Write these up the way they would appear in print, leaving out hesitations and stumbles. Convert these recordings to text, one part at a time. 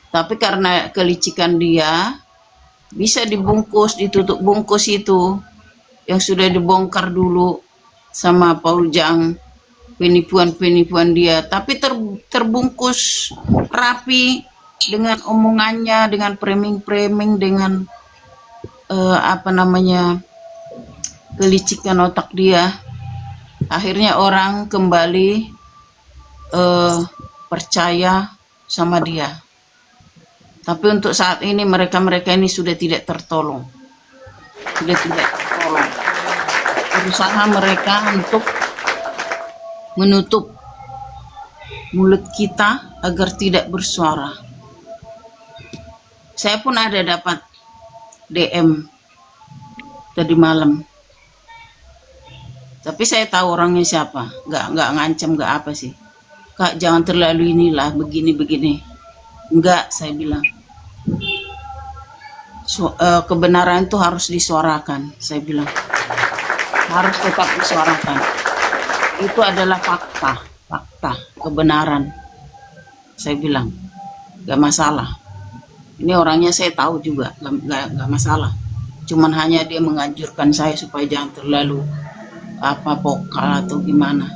tapi karena kelicikan dia bisa dibungkus, ditutup bungkus itu yang sudah dibongkar dulu sama Paul Jang, penipuan-penipuan dia, tapi terbungkus rapi dengan omongannya, dengan framing-framing, dengan kelicikan otak dia. Akhirnya orang kembali percaya sama dia. Tapi untuk saat ini mereka ini sudah tidak tertolong. Sudah tidak tertolong. Berusaha mereka untuk menutup mulut kita agar tidak bersuara. Saya pun ada dapat DM tadi malam. Tapi saya tahu orangnya siapa. Nggak ngancam, nggak apa sih. Kak, jangan terlalu inilah, begini-begini. Enggak, saya bilang. Kebenaran itu harus disuarakan, saya bilang. Harus tetap disuarakan. Itu adalah fakta, kebenaran. Saya bilang, nggak masalah. Ini orangnya saya tahu juga, nggak masalah. Cuman hanya dia menganjurkan saya supaya jangan terlalu vokal atau gimana.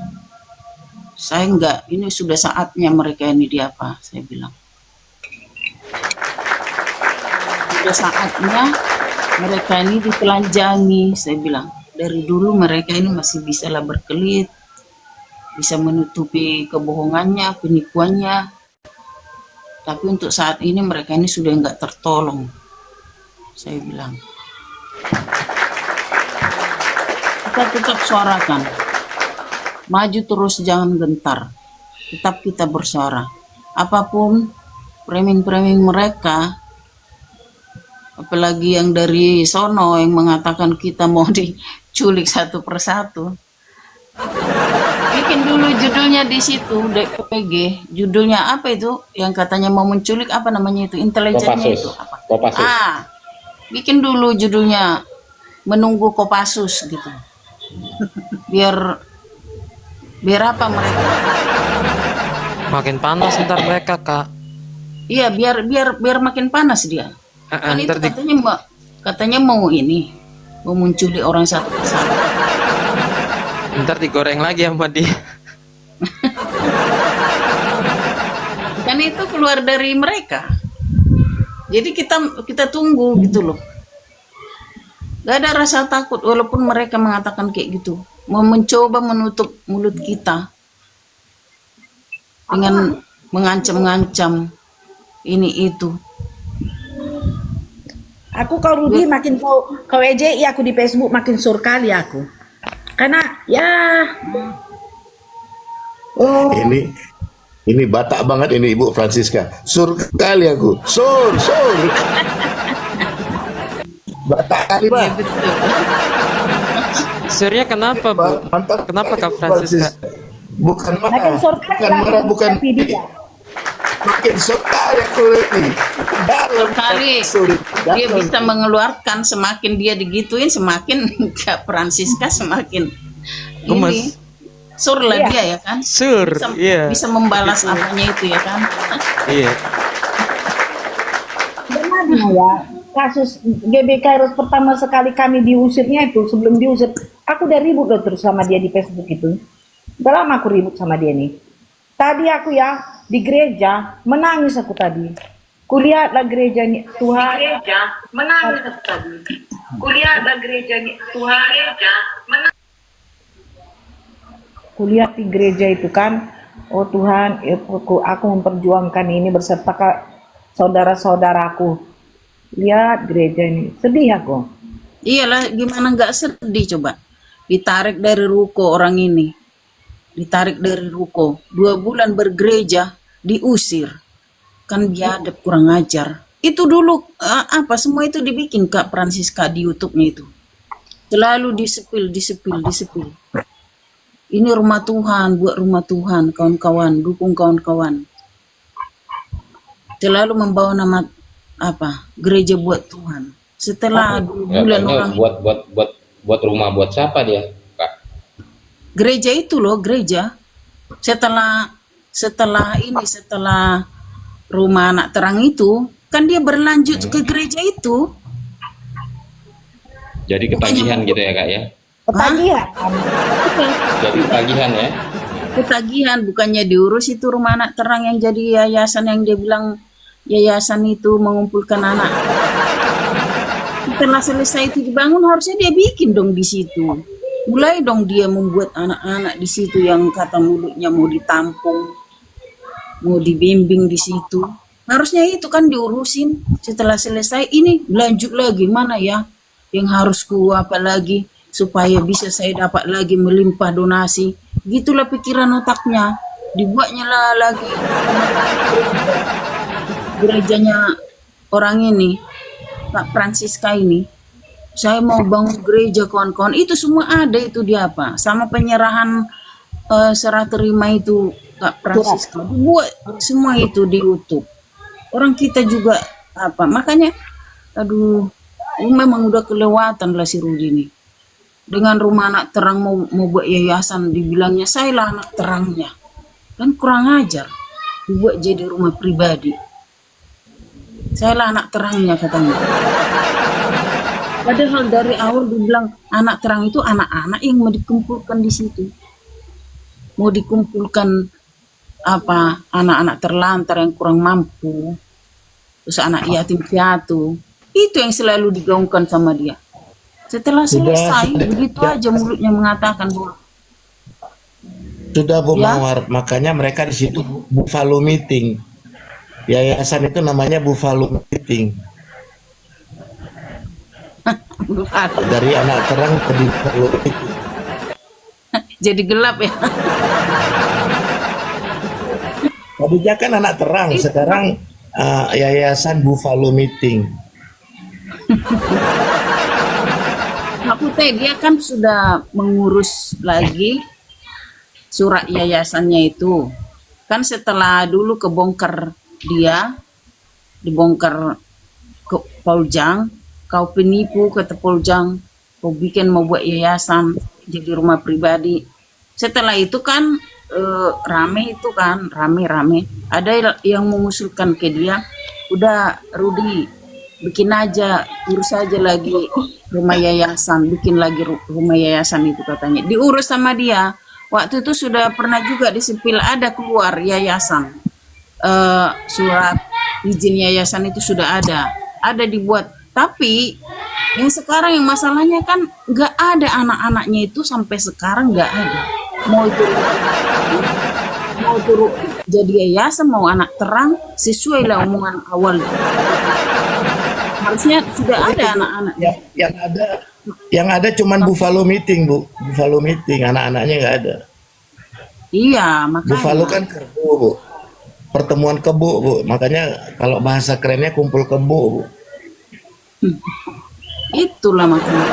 Saya enggak, ini sudah saatnya mereka ini saya bilang. Sudah saatnya mereka ini ditelanjangi, saya bilang. Dari dulu mereka ini masih bisa lah berkelit, bisa menutupi kebohongannya, penipuannya. Tapi untuk saat ini mereka ini sudah enggak tertolong, saya bilang. Kita tetap suarakan, maju terus, jangan gentar, tetap kita bersuara. Apapun framing-framing mereka, apalagi yang dari sono yang mengatakan kita mau diculik satu persatu. Bikin dulu judulnya di situ, DPG, judulnya apa itu yang katanya mau menculik, apa namanya itu, intelijennya itu apa? Kopassus. Bikin dulu judulnya menunggu Kopassus gitu. Biar apa mereka? Makin panas ntar mereka, Kak. Iya, biar makin panas dia. Kan itu katanya mau mencuri orang satu persatu. Ntar digoreng lagi sama dia. Kan itu keluar dari mereka. Jadi kita tunggu gitu loh. Gak ada rasa takut walaupun mereka mengatakan kayak gitu. Mau mencoba menutup mulut kita dengan mengancam-ngancam ini itu. Aku kau Rudi makin kau ejek aku di Facebook makin sur kali aku. Karena ya Ini Batak banget ini Ibu Francisca. Sur kali aku. Sur. Batak kali, Pak. Iya betul. Surya kenapa, Bu? Mantap. Kenapa Kak Francisca? Bukan makin sur marah, bukan dia. makin suka ya aku ini. Dalam Kali dia bisa mengeluarkan, semakin dia digituin semakin Kak Francisca semakin Gemes. sur lah Iya. dia ya kan. Sur, iya. Bisa membalas apanya itu ya kan. Iya. Bagaimana ya kasus GBK Heroes pertama sekali kami diusirnya itu, sebelum diusir aku udah ribut loh terus sama dia di Facebook itu. Udah lama aku ribut sama dia nih. Tadi aku ya di gereja menangis aku tadi. Kulihatlah gerejanya Tuhan. Gereja menangis aku tadi. Kulihatlah gerejanya Tuhan. Kulihat di gereja itu kan, oh Tuhan, aku memperjuangkan ini beserta saudara-saudaraku. Lihat gereja ini, sedih aku. Iyalah, gimana nggak sedih coba. Ditarik dari ruko orang ini. Ditarik dari ruko. 2 bulan bergereja, diusir. Kan biadab, kurang ajar. Itu dulu, semua itu dibikin Kak Francisca di YouTube-nya itu. Selalu disepil. Ini rumah Tuhan, buat rumah Tuhan, kawan-kawan, dukung kawan-kawan. Selalu membawa nama gereja buat Tuhan. Setelah 2 bulan orang buat rumah buat siapa dia, Kak? gereja itu loh, gereja setelah rumah anak terang itu, kan dia berlanjut ke gereja itu. Jadi ketagihan gitu ya kak ya? Ketagihan. Jadi ketagihan ya? Ketagihan, bukannya diurus itu rumah anak terang yang jadi yayasan yang dia bilang yayasan itu mengumpulkan anak. Setelah selesai itu dibangun, harusnya dia bikin dong di situ. Mulai dong dia membuat anak-anak di situ yang kata mulutnya mau ditampung, mau dibimbing di situ. Harusnya itu kan diurusin. Setelah selesai ini lanjut lagi, mana ya yang harus ku apa lagi supaya bisa saya dapat lagi melimpah donasi. Gitulah pikiran otaknya. Dibuatnya lah lagi gerejanya orang ini, Pak Francisca ini. Saya mau bangun gereja kawan-kawan. Itu semua ada itu dia apa? Sama penyerahan serah terima itu Kak Francisca. Buat semua itu di YouTube. Orang kita juga apa? Makanya aduh, memang udah kelewatan lah si Rudi ini. Dengan rumah anak terang mau buat yayasan, dibilangnya saya lah anak terangnya. Kan kurang ajar. Dibuat jadi rumah pribadi. Saya lah anak terangnya katanya. Padahal dari awal dibilang anak terang itu anak-anak yang mau dikumpulkan di situ. Mau dikumpulkan apa? Anak-anak terlantar yang kurang mampu. Terus anak yatim piatu. Itu yang selalu digaungkan sama dia. Setelah selesai, begitu aja mulutnya mengatakan bahwa Sudah Bu ya, Mawar, makanya mereka di situ Buffalo Meeting. Yayasan itu namanya Buffalo Meeting. Dari anak terang ke Buffalo Meeting. jadi gelap ya. Tadinya kan anak terang, sekarang Yayasan Buffalo Meeting. Aku teh dia kan sudah mengurus lagi surat yayasannya itu. Kan setelah dulu kebongkar dia, dibongkar ke Poljang, kau penipu kata Poljang, kau bikin mau buat yayasan jadi rumah pribadi. Setelah itu kan rame itu kan, rame-rame. Ada yang mengusulkan ke dia, udah Rudi bikin aja, urus aja lagi rumah yayasan, bikin lagi rumah yayasan itu katanya. Diurus sama dia. Waktu itu sudah pernah juga disepil ada keluar yayasan. Surat izin yayasan itu sudah ada dibuat. Tapi yang sekarang yang masalahnya kan nggak ada anak-anaknya itu sampai sekarang nggak ada. Mau itu jadi yayasan mau anak terang sesuai lah omongan awal. Harusnya sudah ada anak-anak. Yang ada cuman Buffalo Meeting, Bu. Buffalo Meeting, anak-anaknya nggak ada. Iya, makanya. Buffalo kan kebo, Bu. Pertemuan kebo, Bu. Makanya kalau bahasa kerennya kumpul kebo, Bu. Itulah makanya.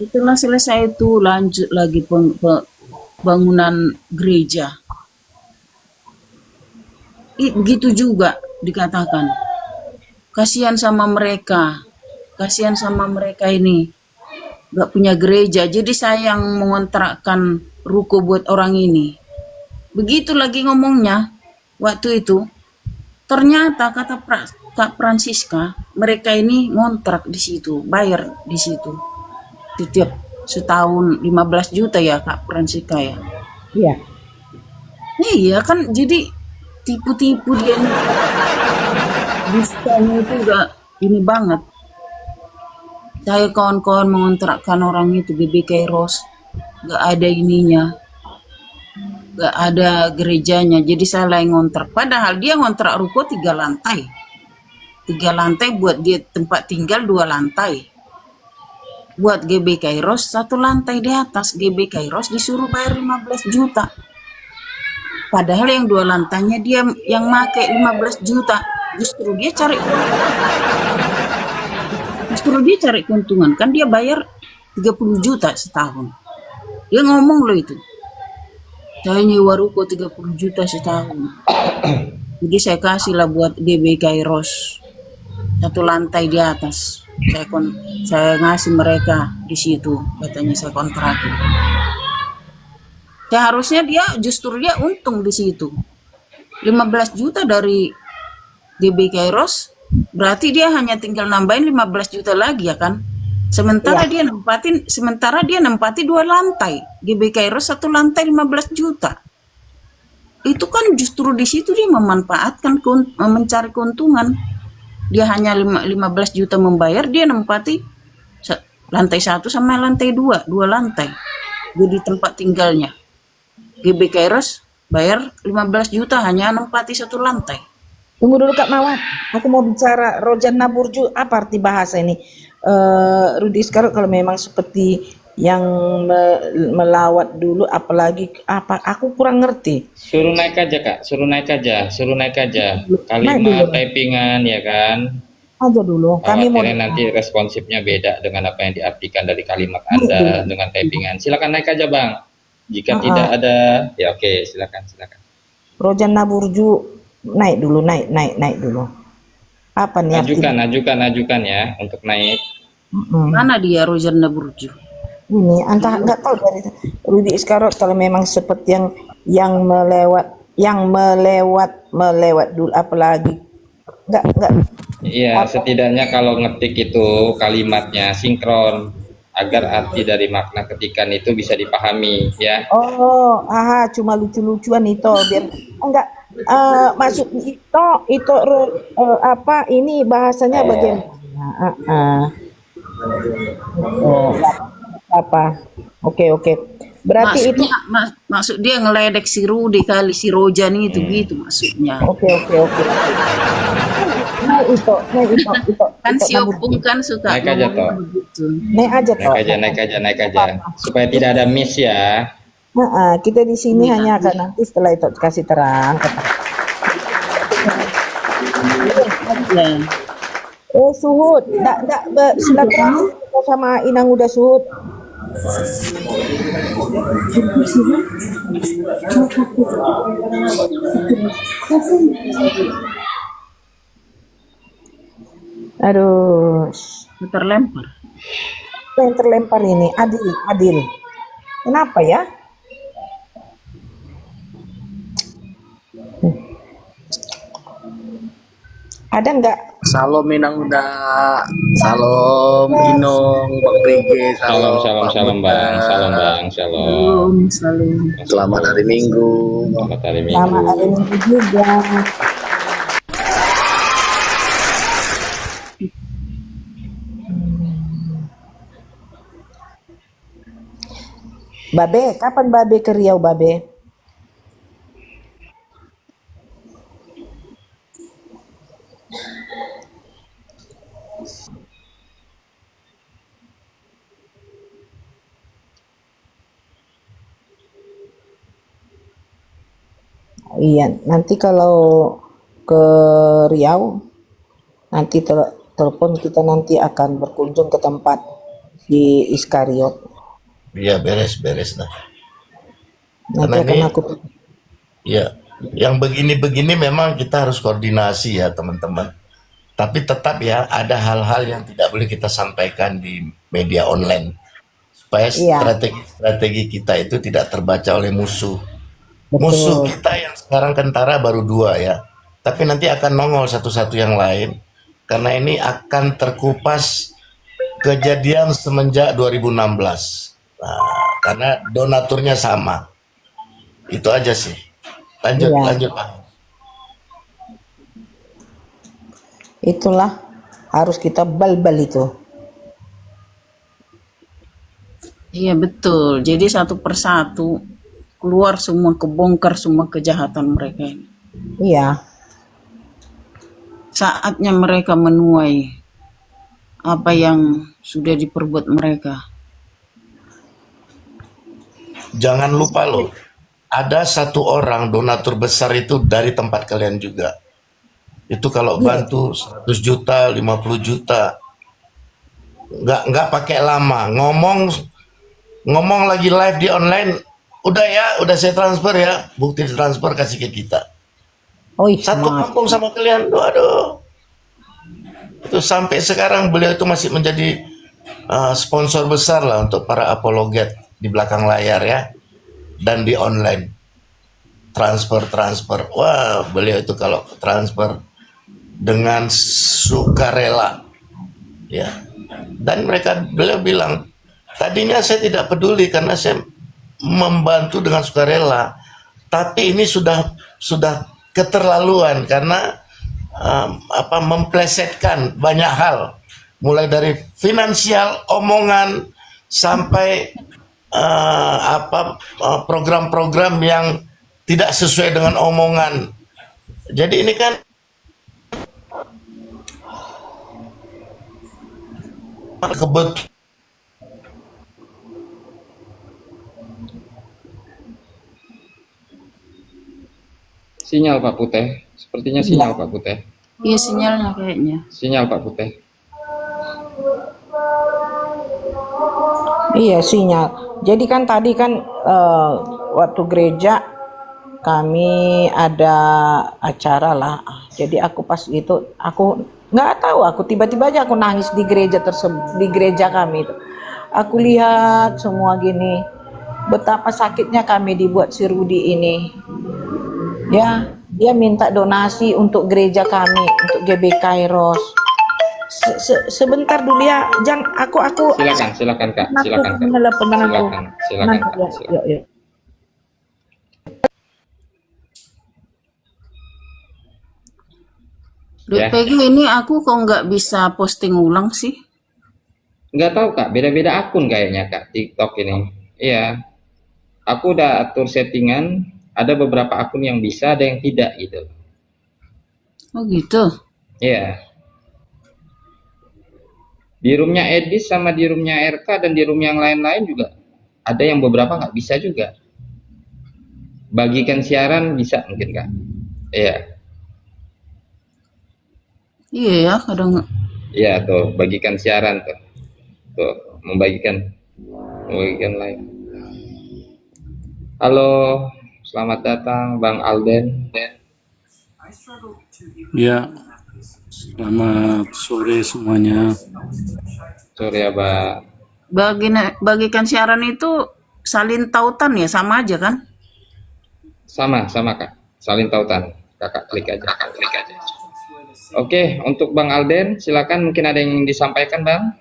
Itulah selesai itu lanjut lagi bangunan gereja. Begitu juga dikatakan. Kasihan sama mereka ini gak punya gereja, jadi sayang mengontrakkan ruko buat orang ini. Begitu lagi ngomongnya waktu itu. Ternyata kata Kak Francisca, mereka ini ngontrak di situ, bayar di situ. Setiap setahun 15 juta ya Kak Francisca ya. Iya. Iya kan, jadi tipu-tipu dia nih. Dustanya itu udah ini banget. Saya kawan-kawan mengontrakkan orang itu GB Kairos, gak ada ininya, gak ada gerejanya, jadi saya yang ngontrak. Padahal dia ngontrak ruko 3 lantai, 3 lantai buat dia tempat tinggal 2 lantai. Buat GB Kairos 1 lantai di atas. GB Kairos disuruh bayar 15 juta. Padahal yang 2 lantainya dia yang make 15 juta. Justru dia cari keuntungan. Kan dia bayar 30 juta setahun. Dia ngomong loh itu. Saya nyewa ruko 30 juta setahun. Jadi saya kasih lah buat GB Kairos 1 lantai di atas. Saya ngasih mereka di situ. Katanya saya kontrakin. Seharusnya dia justru dia untung di situ. 15 juta dari GB Kairos, berarti dia hanya tinggal nambahin 15 juta lagi ya kan? Sementara dia nempati 2 lantai. GB Kairos 1 lantai 15 juta. Itu kan justru di situ dia memanfaatkan mencari keuntungan. Dia hanya 15 juta membayar, dia nempati lantai 1 sama lantai 2, 2 lantai. Jadi tempat tinggalnya. GB Kairos bayar 15 juta hanya nempati 1 lantai. Tunggu dulu Kak Mawar, aku mau bicara Rojana Burju, apa arti bahasa ini? Rudi sekarang kalau memang seperti yang melawat dulu, apalagi apa? Aku kurang ngerti. Suruh naik aja Kak, suruh naik aja. Kalimat dulu. typingan ya kan. Aja dulu, kami mau Khawatirnya nanti responsifnya beda dengan apa yang diartikan dari kalimat Anda dengan typingan. Silakan naik aja Bang. Jika tidak ada, ya oke, silakan. Rojana Burju, naik dulu. Apa nih artinya? Ajukan ya untuk naik. Mana dia Rojana Burju? Ini entah nggak tahu dari Rudi Iskarot kalau memang seperti yang melewat dulu, apalagi nggak Iya, setidaknya kalau ngetik itu kalimatnya sinkron agar arti dari makna ketikan itu bisa dipahami ya. Cuma lucu-lucuan itu biar enggak masuk itu apa ini bahasanya bagaimana? Apa? Oke. Berarti itu maksud dia ngeledek si Rudi kali, si Rojan itu gitu maksudnya. Oke. Nah itu. Kan si Opung kan suka Naik aja toh. begitu. Naik aja. Supaya tidak ada miss ya. Kita di sini hanya akan nanti setelah itu kasih terang. Suhud, silaturahmi sama Inang udah Suhud. Aduh, Terlempar. yang terlempar ini Adil. Kenapa ya? Ada nggak? Salam Minang udah, salam Inong, Bang Rige, Salam Bang. Salam. Selamat hari Minggu. Selamat hari Minggu. Selamat hari Minggu juga. Babe, kapan Babe ke Riau, Babe? Iya, nanti kalau ke Riau, nanti telepon kita nanti akan berkunjung ke tempat di Iskariot. Iya, beres lah. Nanti Karena akan ini aku ya, yang begini-begini memang kita harus koordinasi ya teman-teman. Tapi tetap ya ada hal-hal yang tidak boleh kita sampaikan di media online supaya strategi kita itu tidak terbaca oleh musuh. Musuh kita yang sekarang kentara baru 2 ya, tapi nanti akan nongol satu-satu yang lain karena ini akan terkupas kejadian semenjak 2016. Nah, karena donaturnya sama. Itu aja sih. Lanjut Pak. Itulah harus kita bal-bal itu. Iya betul. Jadi satu persatu keluar semua, kebongkar semua kejahatan mereka ini. Iya. Saatnya mereka menuai apa yang sudah diperbuat mereka. Jangan lupa loh, ada satu orang donatur besar itu dari tempat kalian juga. Itu kalau bantu 100 juta, 50 juta. Nggak pakai lama. Ngomong lagi live di online, udah saya transfer ya. Bukti transfer kasih ke kita. Satu kampung sama kalian, aduh. Itu sampai sekarang beliau itu masih menjadi sponsor besar lah untuk para apologet di belakang layar ya. Dan di online. transfer. Wah, beliau itu kalau transfer dengan sukarela, ya. Dan beliau bilang, tadinya saya tidak peduli karena saya membantu dengan sukarela, tapi ini sudah keterlaluan karena memplesetkan banyak hal, mulai dari finansial, omongan, sampai program-program yang tidak sesuai dengan omongan. Jadi ini kan kebetulan. Sinyal Pak Putih, sepertinya sinyal Pak Putih. Iya, sinyalnya kayaknya. Sinyal Pak Putih. Iya, sinyal. Jadi kan tadi kan waktu gereja kami ada acara lah. Jadi aku pas itu aku nggak tahu, aku tiba-tiba aja aku nangis di gereja tersebut, di gereja kami itu. Aku lihat semua gini, betapa sakitnya kami dibuat si Rudi ini. Ya, dia minta donasi untuk gereja kami, untuk GB Kairos. Sebentar dulu ya, jangan aku. Silakan Kak, silakan Kak. Silakan Kak. Yuk. Ya. Peggy, ini aku kok nggak bisa posting ulang sih? Nggak tahu Kak, beda-beda akun kayaknya Kak, TikTok ini. Iya, aku udah atur settingan, ada beberapa akun yang bisa, ada yang tidak gitu. Oh gitu. Iya. Di roomnya Edis sama di roomnya RK dan di room yang lain-lain juga ada yang beberapa nggak bisa juga. Bagikan siaran bisa mungkin Kak. Iya. Iya ya, kadang. Iya tuh, bagikan siaran tuh. Tuh, membagikan live. Halo, selamat datang Bang Alden. Ya, selamat sore semuanya. Sore ya, Bang. Bagikan siaran itu salin tautan ya, sama aja kan? Sama Kak. Salin tautan. Kakak klik aja. Oke, untuk Bang Alden, silakan, mungkin ada yang ingin disampaikan, Bang.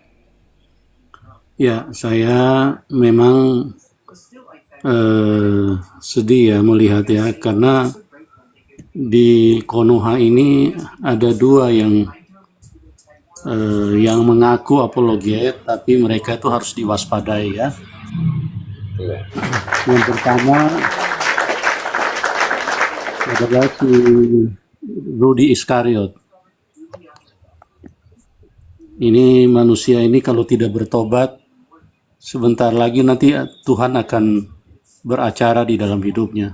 Ya, saya memang sedih ya melihat ya, karena di Konoha ini ada dua yang mengaku apologet, tapi mereka itu harus diwaspadai ya. Yang pertama adalah si Rudi Iskariot. Ini manusia ini kalau tidak bertobat, sebentar lagi nanti Tuhan akan beracara di dalam hidupnya.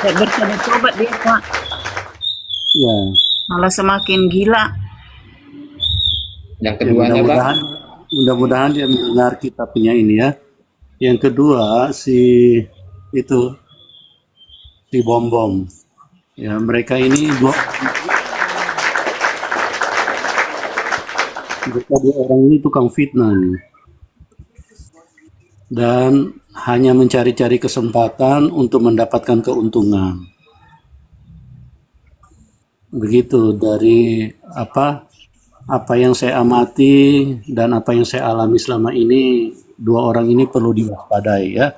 Bertobat dia, Pak. Ya. Malah semakin gila. Yang keduanya, Bang. Mudah-mudahan dia mendengar kitabnya ini ya. Yang kedua si Bom. Ya, mereka ini dua orang ini tukang fitnah nih. Dan hanya mencari-cari kesempatan untuk mendapatkan keuntungan. Begitu dari apa yang saya amati dan apa yang saya alami selama ini, dua orang ini perlu diwaspadai ya.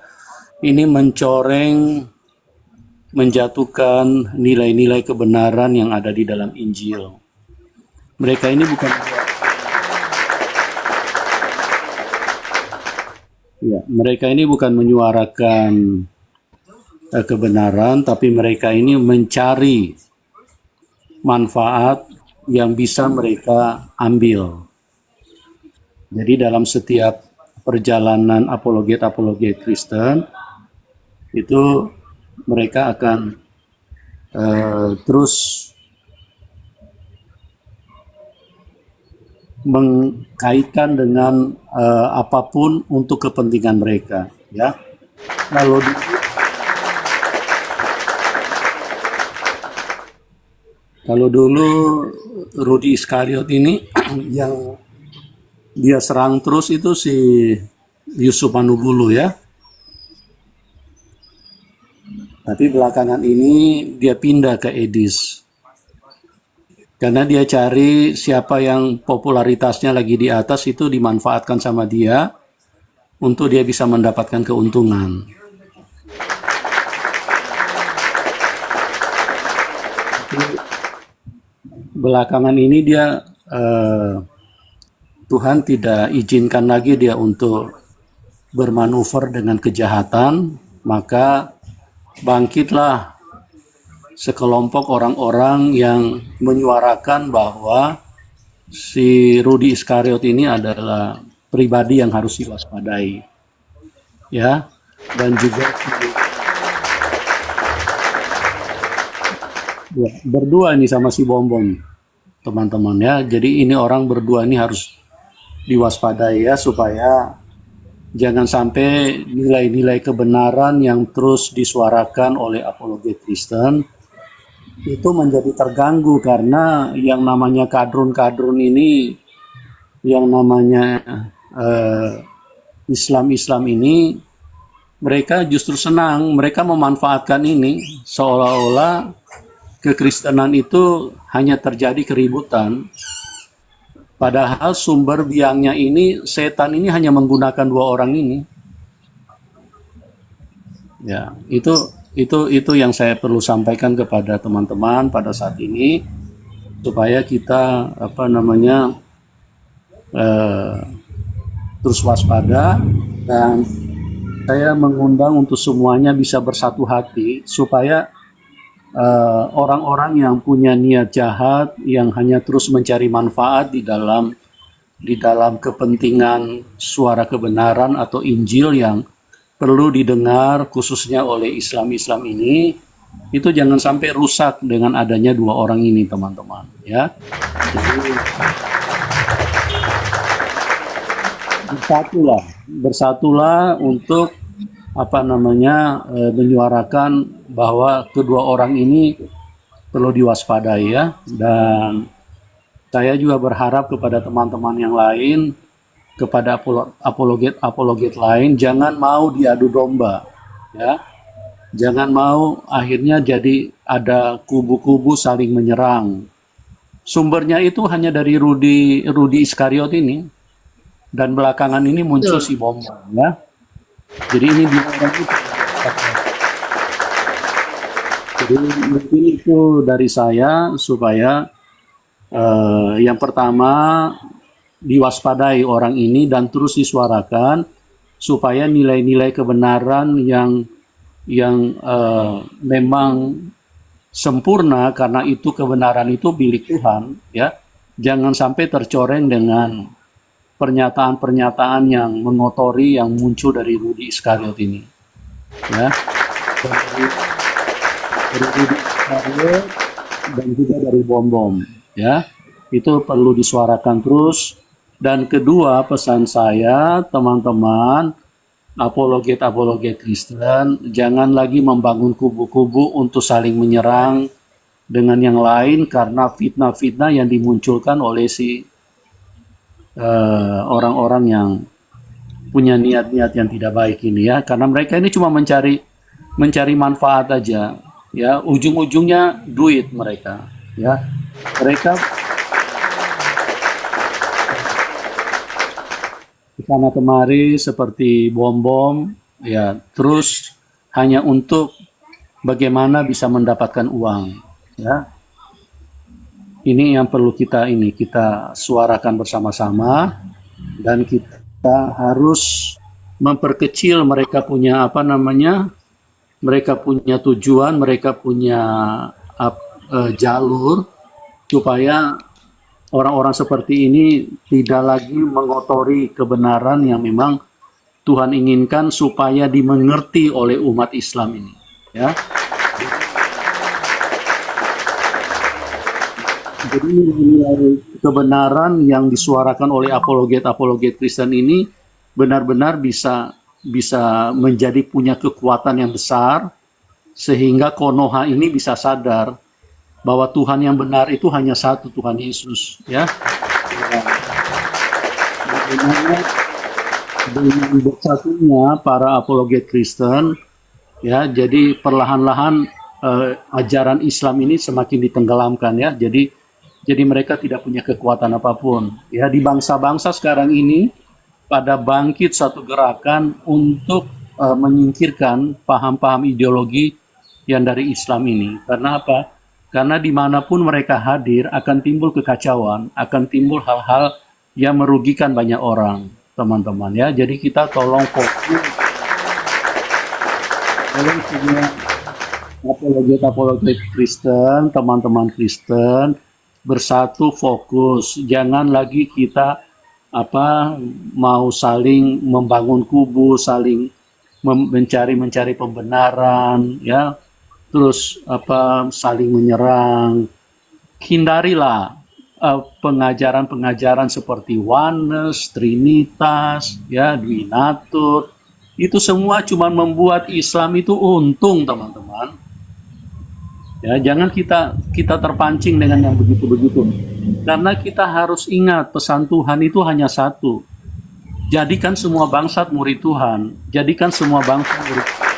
Ini menjatuhkan nilai-nilai kebenaran yang ada di dalam Injil. Mereka ini bukan menyuarakan kebenaran, tapi mereka ini mencari manfaat yang bisa mereka ambil. Jadi dalam setiap perjalanan apologet Kristen itu mereka akan terus mengkaitkan dengan apapun untuk kepentingan mereka, ya. Kalau dulu Rudi Iskariot ini yang dia serang terus itu si Yusuf Manubulu ya. Tapi belakangan ini dia pindah ke Edis. Karena dia cari siapa yang popularitasnya lagi di atas itu dimanfaatkan sama dia untuk dia bisa mendapatkan keuntungan. Belakangan ini dia Tuhan tidak izinkan lagi dia untuk bermanuver dengan kejahatan, maka bangkitlah sekelompok orang-orang yang menyuarakan bahwa si Rudy Iskariot ini adalah pribadi yang harus diwaspadai, ya, dan juga ya, berdua ini sama si Bom Bom, teman-teman ya. Jadi ini orang berdua ini harus diwaspadai ya, supaya jangan sampai nilai-nilai kebenaran yang terus disuarakan oleh apologet Kristen itu menjadi terganggu, karena yang namanya kadrun-kadrun ini, yang namanya Islam-Islam ini, mereka justru senang, mereka memanfaatkan ini seolah-olah kekristenan itu hanya terjadi keributan. Padahal sumber biangnya ini, setan ini hanya menggunakan dua orang ini. Ya, itu yang saya perlu sampaikan kepada teman-teman pada saat ini, supaya kita terus waspada, dan saya mengundang untuk semuanya bisa bersatu hati supaya orang-orang yang punya niat jahat, yang hanya terus mencari manfaat di dalam kepentingan suara kebenaran atau Injil yang perlu didengar khususnya oleh Islam-Islam ini, itu jangan sampai rusak dengan adanya dua orang ini, teman-teman ya. Jadi bersatulah untuk menyuarakan bahwa kedua orang ini perlu diwaspadai ya. Dan saya juga berharap kepada teman-teman yang lain, kepada apologet lain, jangan mau diadu domba ya. Jangan mau akhirnya jadi ada kubu-kubu saling menyerang. Sumbernya itu hanya dari Rudy Iskariot ini, dan belakangan ini muncul si Bom Bom ya. Jadi ini dua orang itu. Jadi mungkin itu dari saya, supaya yang pertama diwaspadai orang ini dan terus disuarakan, supaya nilai-nilai kebenaran yang memang sempurna, karena itu kebenaran itu milik Tuhan ya, jangan sampai tercoreng dengan pernyataan-pernyataan yang mengotori yang muncul dari Rudy Iskariot ini ya, dari Rudy Iskariot dan juga dari Bom Bom ya. Itu perlu disuarakan terus. Dan kedua, pesan saya, teman-teman apologet Kristen, jangan lagi membangun kubu-kubu untuk saling menyerang dengan yang lain, karena fitnah-fitnah yang dimunculkan oleh orang-orang yang punya niat-niat yang tidak baik ini ya. Karena mereka ini cuma mencari manfaat aja ya, ujung-ujungnya duit mereka ya. Mereka di sana kemari seperti bom-bom ya, terus hanya untuk bagaimana bisa mendapatkan uang ya. Ini yang perlu kita suarakan bersama-sama, dan kita harus memperkecil mereka punya mereka punya tujuan, mereka punya jalur, supaya orang-orang seperti ini tidak lagi mengotori kebenaran yang memang Tuhan inginkan supaya dimengerti oleh umat Islam ini ya. Jadi nilai kebenaran yang disuarakan oleh apologet Kristen ini benar-benar bisa menjadi punya kekuatan yang besar, sehingga Konoha ini bisa sadar bahwa Tuhan yang benar itu hanya satu, Tuhan Yesus ya. Bagaimana dengan bersatunya para apologet Kristen Ya, jadi perlahan-lahan ajaran Islam ini semakin ditenggelamkan ya. Jadi mereka tidak punya kekuatan apapun. Ya, di bangsa-bangsa sekarang ini pada bangkit satu gerakan untuk menyingkirkan paham-paham ideologi yang dari Islam ini. Karena apa? Karena dimanapun mereka hadir akan timbul kekacauan, akan timbul hal-hal yang merugikan banyak orang, teman-teman ya. Jadi kita tolong fokus, tolong semua apologet Kristen, teman-teman Kristen bersatu fokus. Jangan lagi kita mau saling membangun kubu, saling mencari pembenaran ya. Terus saling menyerang. Hindarilah pengajaran-pengajaran seperti oneness, trinitas, ya, duinatur. Itu semua cuma membuat Islam itu untung, teman-teman. Ya, jangan kita terpancing dengan yang begitu-begitu. Karena kita harus ingat pesan Tuhan itu hanya satu. Jadikan semua bangsa murid Tuhan. Jadikan semua bangsa murid Tuhan.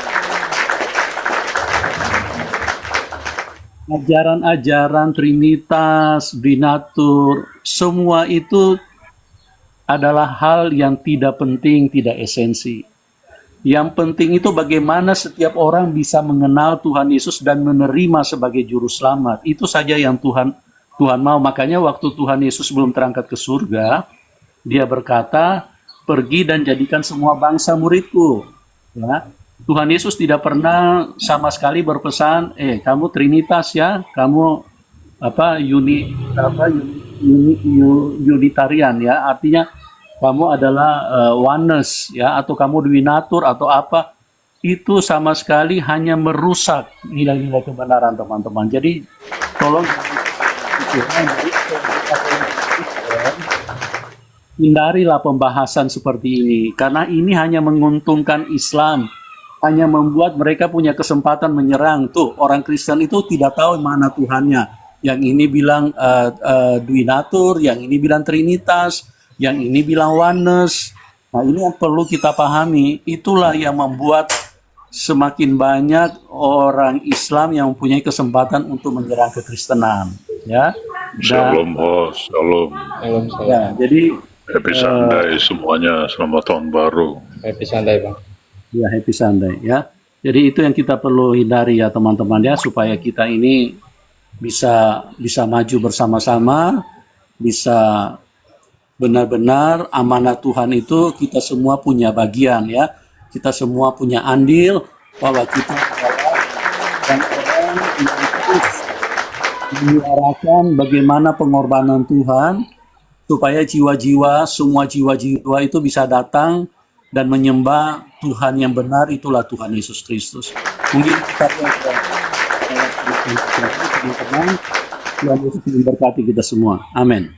Ajaran-ajaran Trinitas, Binatur, semua itu adalah hal yang tidak penting, tidak esensi. Yang penting itu bagaimana setiap orang bisa mengenal Tuhan Yesus dan menerima sebagai juru selamat. Itu saja yang Tuhan mau. Makanya waktu Tuhan Yesus belum terangkat ke surga, dia berkata, pergi dan jadikan semua bangsa muridku. Ya. Tuhan Yesus tidak pernah sama sekali berpesan, kamu Trinitas ya, kamu unitarian ya, artinya kamu adalah oneness ya, atau kamu duinatur atau apa. Itu sama sekali hanya merusak nilai-nilai kebenaran, teman-teman. Jadi tolong hindarilah pembahasan seperti ini, karena ini hanya menguntungkan Islam. Hanya membuat mereka punya kesempatan menyerang. Tuh, orang Kristen itu tidak tahu mana Tuhannya. Yang ini bilang duinatur, yang ini bilang trinitas, yang ini bilang oneness. Nah, ini yang perlu kita pahami. Itulah yang membuat semakin banyak orang Islam yang mempunyai kesempatan untuk menyerang kekristenan. Ya. Shalom host, shalom. Ya, jadi Happy Sunday semuanya, selamat tahun baru. Happy Sunday, Bang. ya, happy Sunday ya. Jadi itu yang kita perlu hindari ya, teman-teman ya, supaya kita ini bisa maju bersama-sama, bisa benar-benar amanah Tuhan itu kita semua punya bagian ya. Kita semua punya andil bahwa kita adalah orang yang terus menyuarakan bagaimana pengorbanan Tuhan supaya jiwa-jiwa, semua jiwa-jiwa itu bisa datang dan menyembah Tuhan yang benar, itulah Tuhan Yesus Kristus. Mungkin kita teman-teman, Tuhan Yesus memberkati kita semua. Amin.